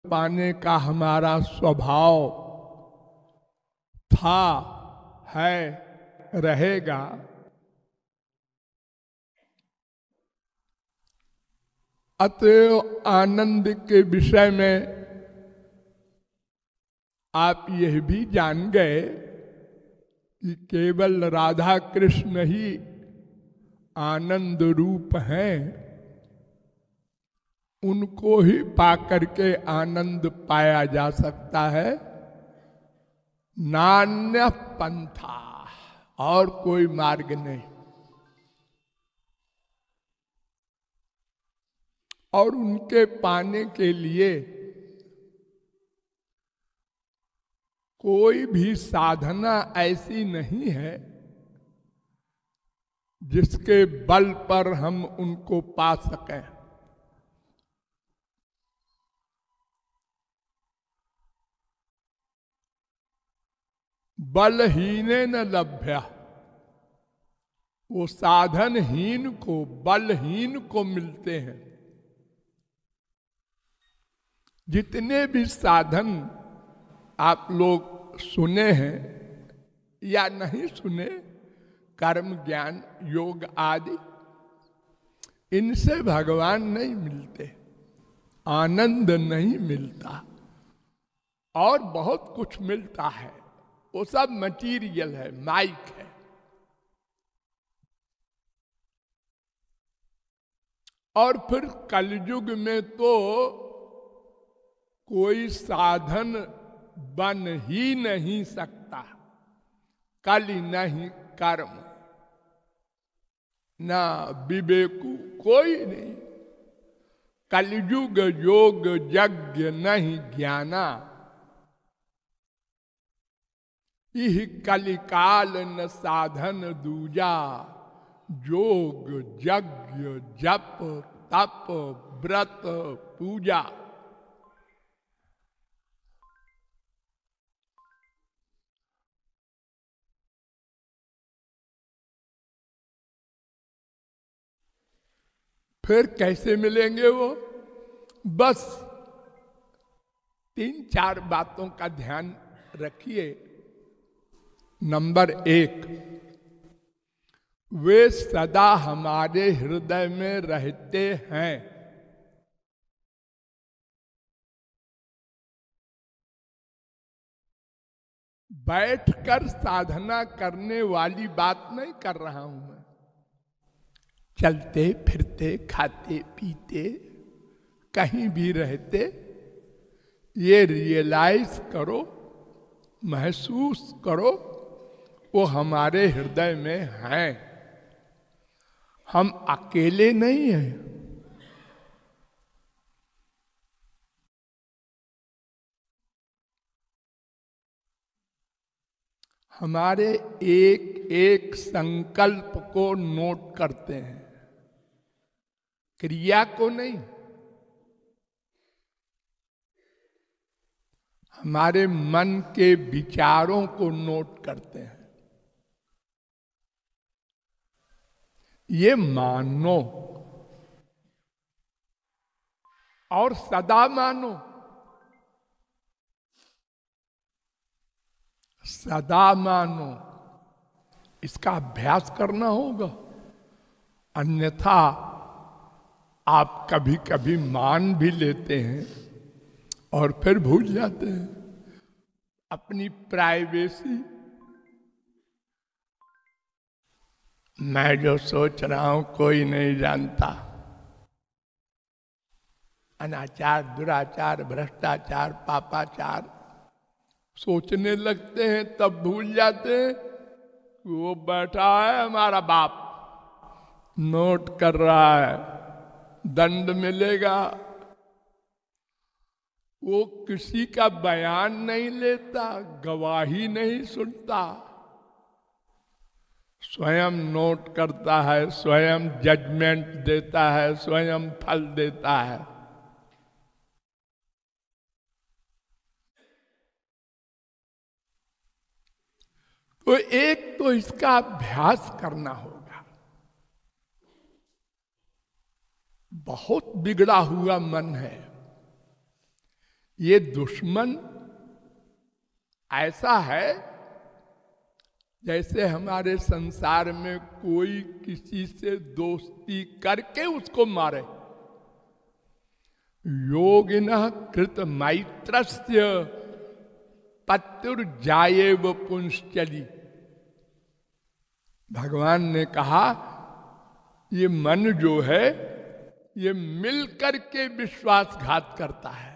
पाने का हमारा स्वभाव था, है, रहेगा। अतएव आनंद के विषय में आप यह भी जान गए कि केवल राधा कृष्ण ही आनंद रूप हैं। उनको ही पाकर के आनंद पाया जा सकता है, नान्य पंथा, और कोई मार्ग नहीं। और उनके पाने के लिए कोई भी साधना ऐसी नहीं है जिसके बल पर हम उनको पा सकें। बलहीने न लभ्या, वो साधनहीन को, बलहीन को मिलते हैं। जितने भी साधन आप लोग सुने हैं या नहीं सुने, कर्म, ज्ञान, योग आदि, इनसे भगवान नहीं मिलते, आनंद नहीं मिलता। और बहुत कुछ मिलता है, वो सब मटीरियल है, माइक है। और फिर कलयुग में तो कोई साधन बन ही नहीं सकता। कलि नहीं कर्म, ना विवेकु, कोई नहीं। कलयुग योग यज्ञ नहीं ज्ञाना, इह कलिकाल न साधन दूजा। योग यज्ञ जप तप व्रत पूजा, फिर कैसे मिलेंगे वो? बस 3-4 बातों का ध्यान रखिए। नंबर 1, वे सदा हमारे हृदय में रहते हैं। बैठकर साधना करने वाली बात नहीं कर रहा हूं मैं। चलते फिरते, खाते पीते, कहीं भी रहते, ये रियलाइज करो, महसूस करो, वो हमारे हृदय में हैं। हम अकेले नहीं हैं। हमारे एक एक संकल्प को नोट करते हैं, क्रिया को नहीं। हमारे मन के विचारों को नोट करते हैं। ये मानो और सदा मानो, सदा मानो। इसका अभ्यास करना होगा, अन्यथा आप कभी कभी मान भी लेते हैं और फिर भूल जाते हैं अपनी प्राइवेसी। मैं जो सोच रहा हूं कोई नहीं जानता। अनाचार, दुराचार, भ्रष्टाचार, पापाचार सोचने लगते हैं, तब भूल जाते हैं कि वो बैठा है हमारा बाप, नोट कर रहा है, दंड मिलेगा। वो किसी का बयान नहीं लेता, गवाही नहीं सुनता, स्वयं नोट करता है, स्वयं जजमेंट देता है, स्वयं फल देता है। तो एक तो इसका अभ्यास करना होगा। बहुत बिगड़ा हुआ मन है, ये दुश्मन ऐसा है जैसे हमारे संसार में कोई किसी से दोस्ती करके उसको मारे। योगिनः कृत मैत्रस्य पत्युर्जायेव पुंश्चली। भगवान ने कहा ये मन जो है ये मिल करके विश्वासघात करता है।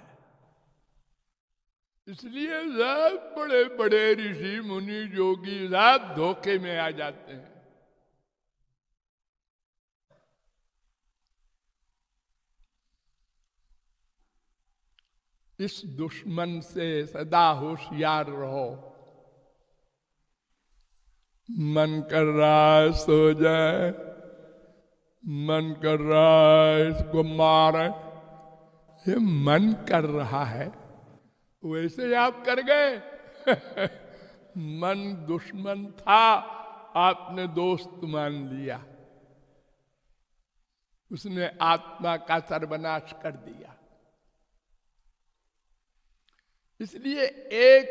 इसलिए सब बड़े बड़े ऋषि मुनि योगी सब धोखे में आ जाते हैं। इस दुश्मन से सदा होशियार रहो। मन कर रहा है सो जाए, मन कर रहा है इसको मारे, ये मन कर रहा है, वैसे आप कर गए। मन दुश्मन था, आपने दोस्त मान लिया, उसने आत्मा का सर्वनाश कर दिया। इसलिए एक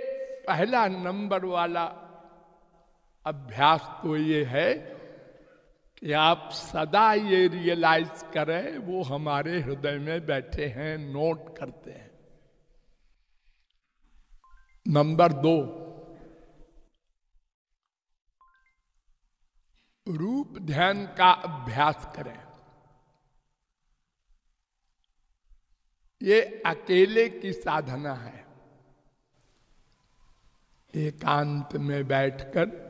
पहला नंबर वाला अभ्यास तो ये है कि आप सदा ये रियलाइज करें वो हमारे हृदय में बैठे हैं, नोट करते हैं। नंबर 2, रूप ध्यान का अभ्यास करें। ये अकेले की साधना है। एकांत में बैठकर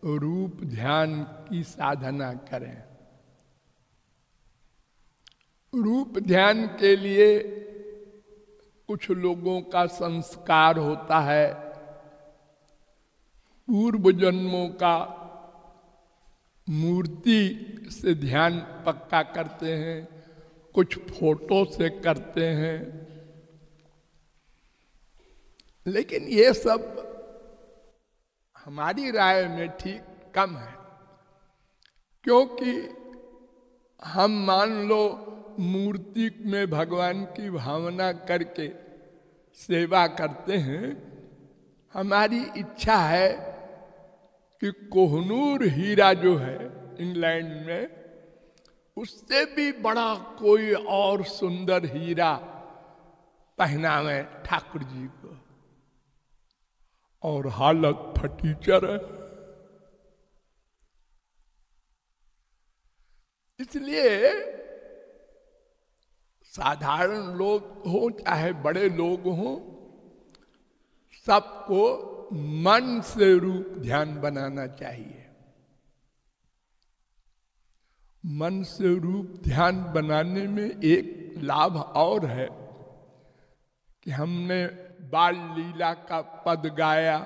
रूप ध्यान की साधना करें। रूप ध्यान के लिए कुछ लोगों का संस्कार होता है, पूर्व जन्मों का मूर्ति से ध्यान पक्का करते हैं, कुछ फोटो से करते हैं। लेकिन ये सब हमारी राय में ठीक कम है, क्योंकि हम मान लो मूर्ति में भगवान की भावना करके सेवा करते हैं। हमारी इच्छा है कि कोहनूर हीरा जो है इंग्लैंड में, उससे भी बड़ा कोई और सुंदर हीरा पहनावे ठाकुर जी को, और हालत फटीचर है। इसलिए साधारण लोग हो चाहे बड़े लोग हो, सबको मन से रूप ध्यान बनाना चाहिए। मन से रूप ध्यान बनाने में एक लाभ और है कि हमने बाल लीला का पद गाया,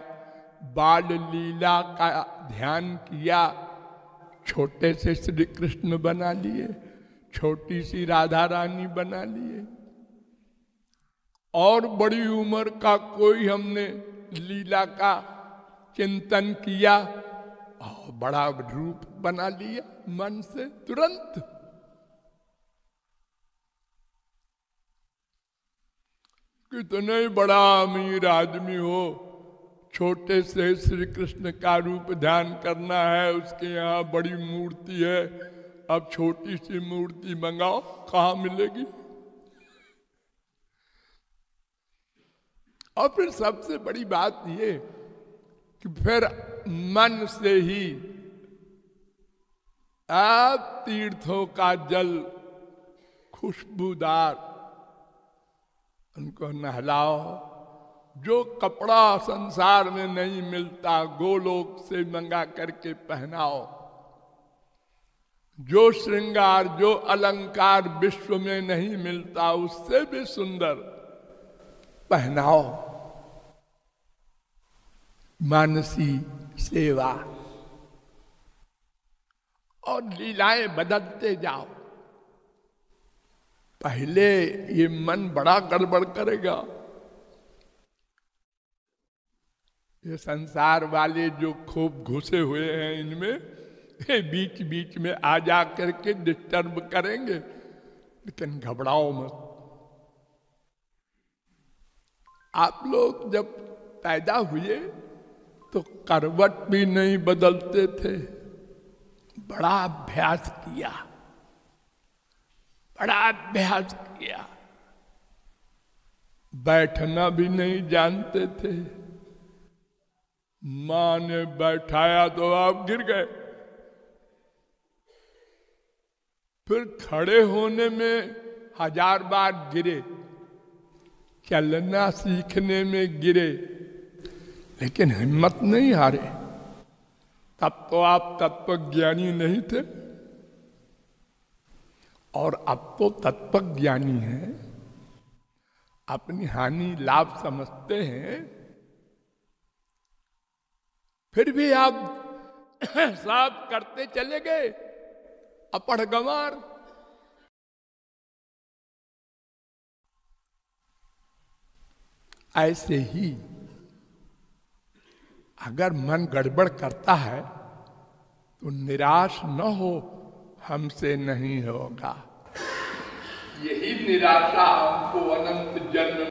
बाल लीला का ध्यान किया, छोटे से श्री कृष्ण बना लिए, छोटी सी राधा रानी बना लिए, और बड़ी उम्र का कोई हमने लीला का चिंतन किया और बड़ा रूप बना लिया मन से तुरंत। कितने ही बड़ा अमीर आदमी हो, छोटे से श्री कृष्ण का रूप ध्यान करना है, उसके यहाँ बड़ी मूर्ति है, अब छोटी सी मूर्ति मंगाओ, कहाँ मिलेगी? और फिर सबसे बड़ी बात ये कि फिर मन से ही आप तीर्थों का जल खुशबूदार उनको नहलाओ। जो कपड़ा संसार में नहीं मिलता गोलोक से मंगा करके पहनाओ। जो श्रृंगार, जो अलंकार विश्व में नहीं मिलता उससे भी सुंदर पहनाओ। मानसी सेवा और लीलाएं बदलते जाओ। पहले ये मन बड़ा गड़बड़ करेगा। ये संसार वाले जो खूब घुसे हुए हैं इनमें, ये बीच बीच में आ जा करके डिस्टर्ब करेंगे, लेकिन घबराओ मत। आप लोग जब पैदा हुए तो करवट भी नहीं बदलते थे, बड़ा अभ्यास किया, बड़ा अभ्यास किया। बैठना भी नहीं जानते थे, मां ने बैठाया तो आप गिर गए। फिर खड़े होने में 1000 बार गिरे, चलना सीखने में गिरे, लेकिन हिम्मत नहीं हारे। तब तो आप तत्वज्ञानी नहीं थे, और अब तो तत्वज्ञानी हैं, अपनी हानि लाभ समझते हैं, फिर भी आप सब करते चले गए, अपढ़ गंवार। ऐसे ही अगर मन गड़बड़ करता है तो निराश न हो, हमसे नहीं होगा। यही निराशा हमको अनंत जन्म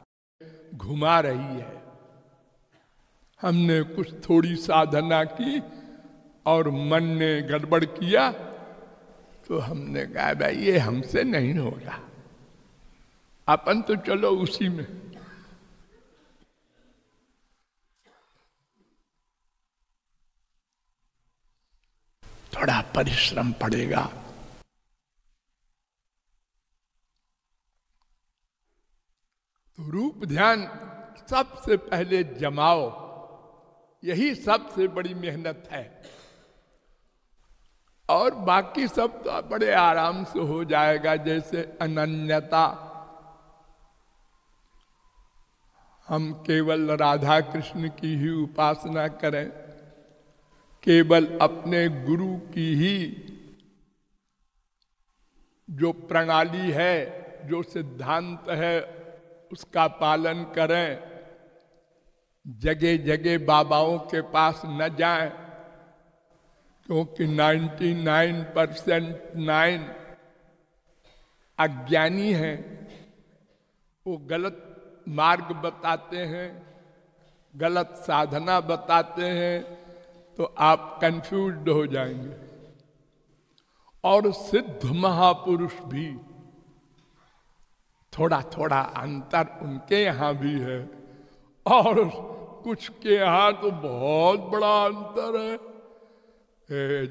घुमा रही है। हमने कुछ थोड़ी साधना की और मन ने गड़बड़ किया, तो हमने कहा भाई ये हमसे नहीं होगा, अपन तो चलो उसी में। थोड़ा परिश्रम पड़ेगा। तो रूप ध्यान सबसे पहले जमाओ, यही सबसे बड़ी मेहनत है, और बाकी सब तो बड़े आराम से हो जाएगा। जैसे अनन्यता, हम केवल राधा कृष्ण की ही उपासना करें, केवल अपने गुरु की ही जो प्रणाली है, जो सिद्धांत है, उसका पालन करें, जगह जगह बाबाओं के पास न जाएं, क्योंकि 99% 9 अज्ञानी हैं, वो गलत मार्ग बताते हैं, गलत साधना बताते हैं, तो आप कंफ्यूज्ड हो जाएंगे। और सिद्ध महापुरुष भी थोड़ा थोड़ा अंतर उनके यहां भी है, और कुछ के यहां तो बहुत बड़ा अंतर है।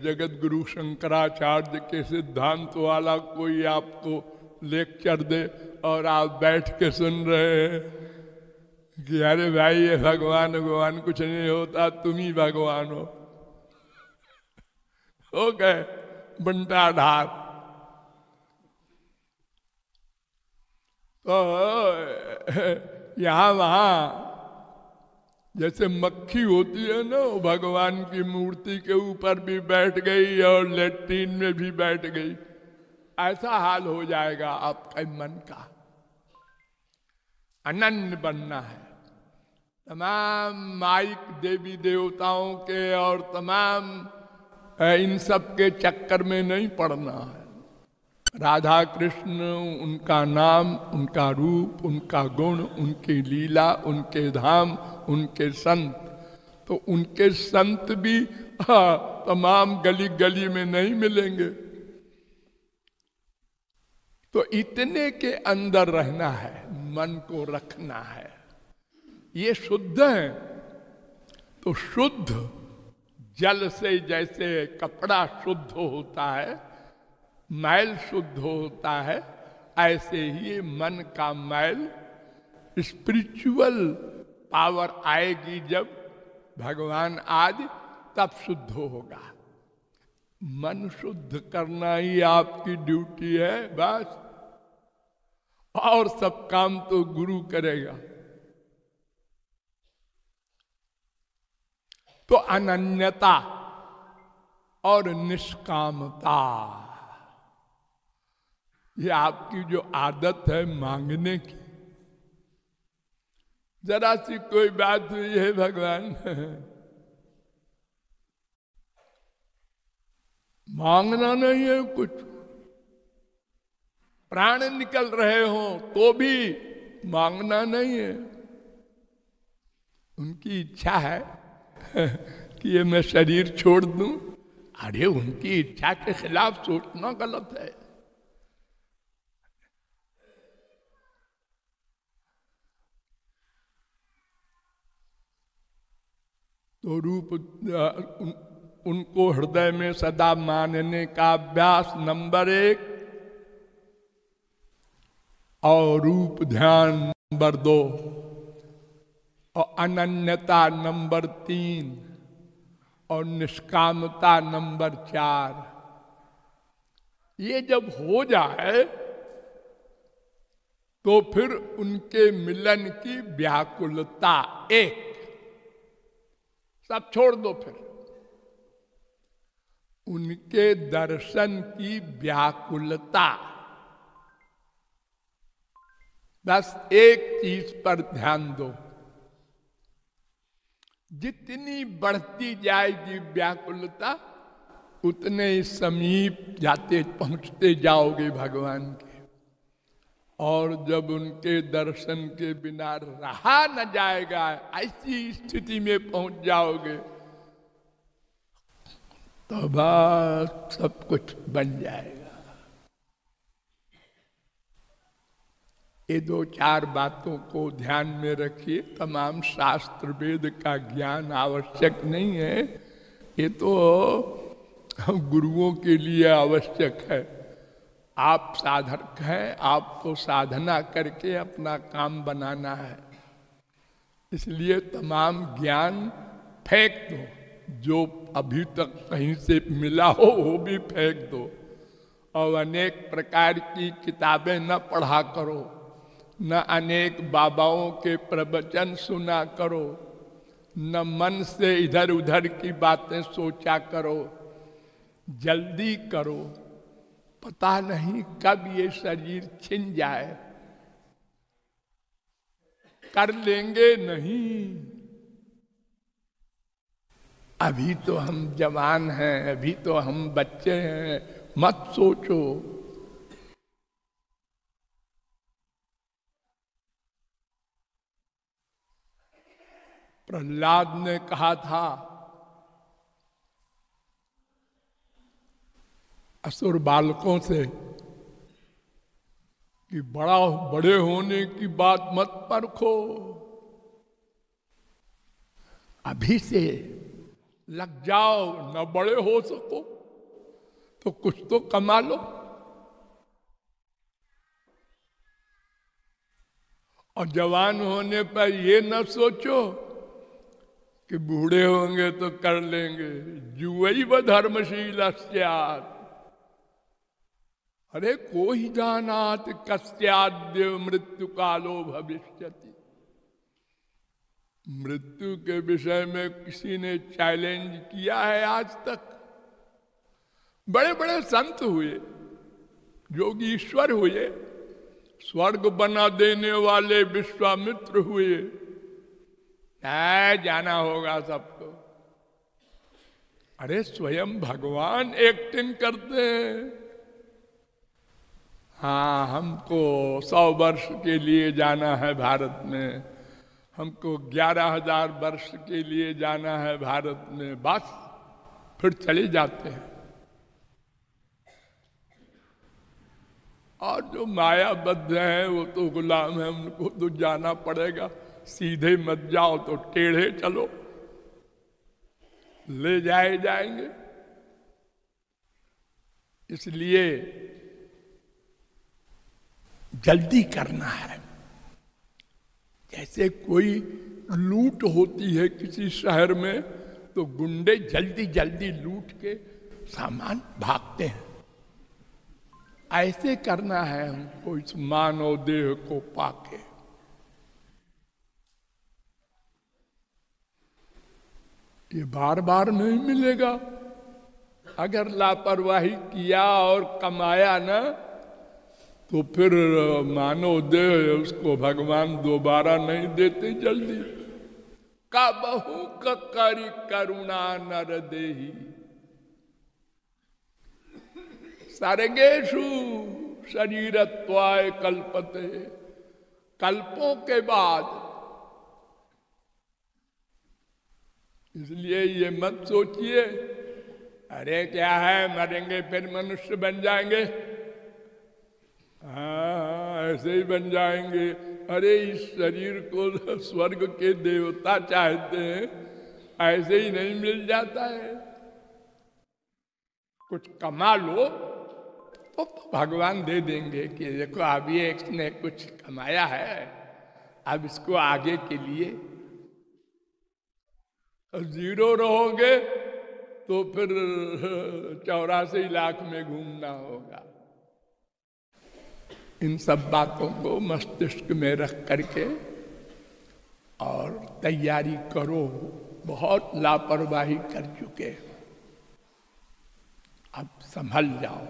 जगत गुरु शंकराचार्य के सिद्धांत वाला कोई आपको लेक्चर दे और आप बैठ के सुन रहे हैं कि अरे भाई ये भगवान भगवान कुछ नहीं होता, तुम ही भगवान हो गए बंटा ढार। तो यहां वहां जैसे मक्खी होती है ना, वो भगवान की मूर्ति के ऊपर भी बैठ गई और लेट्रिन में भी बैठ गई, ऐसा हाल हो जाएगा आपके मन का। अनन्य बनना है, तमाम माइक देवी देवताओं के और तमाम इन सब के चक्कर में नहीं पड़ना है। राधा कृष्ण, उनका नाम, उनका रूप, उनका गुण, उनकी लीला, उनके धाम, उनके संत, तो उनके संत भी तमाम गली गली में नहीं मिलेंगे। तो इतने के अंदर रहना है, मन को रखना है। ये शुद्ध है, तो शुद्ध जल से जैसे कपड़ा शुद्ध होता है, मैल शुद्ध होता है, ऐसे ही मन का मैल, स्पिरिचुअल पावर आएगी जब भगवान आदि, तब शुद्ध होगा। मन शुद्ध करना ही आपकी ड्यूटी है बस, और सब काम तो गुरु करेगा। तो अनन्यता और निष्कामता, ये आपकी जो आदत है मांगने की। जरा सी कोई बात हुई है भगवान, मांगना नहीं है कुछ, प्राण निकल रहे हो तो भी मांगना नहीं है। उनकी इच्छा है कि ये मैं शरीर छोड़ दूं। अरे उनकी इच्छा के खिलाफ सोचना गलत है। तो रूप उनको हृदय में सदा मानने का अभ्यास नंबर 1, और रूप ध्यान नंबर 2, और अनन्यता नंबर 3, और निष्कामता नंबर 4। ये जब हो जाए तो फिर उनके मिलन की व्याकुलता 1, सब छोड़ दो। फिर उनके दर्शन की व्याकुलता, बस एक चीज पर ध्यान दो। जितनी बढ़ती जाएगी व्याकुलता, उतने ही समीप जाते पहुंचते जाओगे भगवान के। और जब उनके दर्शन के बिना रहा न जाएगा, ऐसी स्थिति में पहुंच जाओगे, तो बस सब कुछ बन जाएगा। ये 2-4 बातों को ध्यान में रखिए। तमाम शास्त्र वेद का ज्ञान आवश्यक नहीं है, ये तो गुरुओं के लिए आवश्यक है। आप साधक हैं, आपको साधना करके अपना काम बनाना है। इसलिए तमाम ज्ञान फेंक दो, जो अभी तक कहीं से मिला हो वो भी फेंक दो, और अनेक प्रकार की किताबें न पढ़ा करो, न अनेक बाबाओं के प्रवचन सुना करो, न मन से इधर उधर की बातें सोचा करो। जल्दी करो, पता नहीं कब ये शरीर छिन जाए। कर लेंगे नहीं, अभी तो हम जवान हैं, अभी तो हम बच्चे हैं, मत सोचो। प्रहलाद ने कहा था असुर बालकों से कि बड़े होने की बात मत परखो, अभी से लग जाओ। न बड़े हो सको तो कुछ तो कमा लो, और जवान होने पर ये न सोचो कि बूढ़े होंगे तो कर लेंगे। जुवैव धर्मशीलस्यात्, अरे कोई जानात कस्याद्य मृत्यु कालो भविष्यति। मृत्यु के विषय में किसी ने चैलेंज किया है आज तक? बड़े बड़े संत हुए, योगीश्वर हुए, स्वर्ग बना देने वाले विश्वामित्र हुए, जाना होगा सबको। अरे स्वयं भगवान एक्टिंग करते हैं। हाँ, हमको 100 वर्ष के लिए जाना है भारत में, हमको 11,000 वर्ष के लिए जाना है भारत में, बस फिर चले जाते हैं। और जो मायाबद्ध है वो तो गुलाम है, उनको तो जाना पड़ेगा। सीधे मत जाओ तो टेढ़े चलो, ले जाएंगे। इसलिए जल्दी करना है। जैसे कोई लूट होती है किसी शहर में, तो गुंडे जल्दी जल्दी लूट के सामान भागते हैं। ऐसे करना है हमको इस मानव देह को पाके। ये बार बार नहीं मिलेगा। अगर लापरवाही किया और कमाया ना, तो फिर मानव देह उसको भगवान दोबारा नहीं देते जल्दी। कबहु करी करुणा नर देही, सर्गेषु शरीरत्वाय कल्पते। कल्पों के बाद इसलिए ये मत सोचिए अरे क्या है मरेंगे फिर मनुष्य बन जाएंगे। हाँ ऐसे ही बन जाएंगे। अरे इस शरीर को स्वर्ग के देवता चाहते हैं, ऐसे ही नहीं मिल जाता है। कुछ कमा लो तो भगवान दे देंगे कि देखो अभी एक ने कुछ कमाया है, अब इसको आगे के लिए। जीरो रहोगे तो फिर 84 लाख में घूमना होगा। इन सब बातों को मस्तिष्क में रख करके और तैयारी करो। बहुत लापरवाही कर चुके, अब संभल जाओ।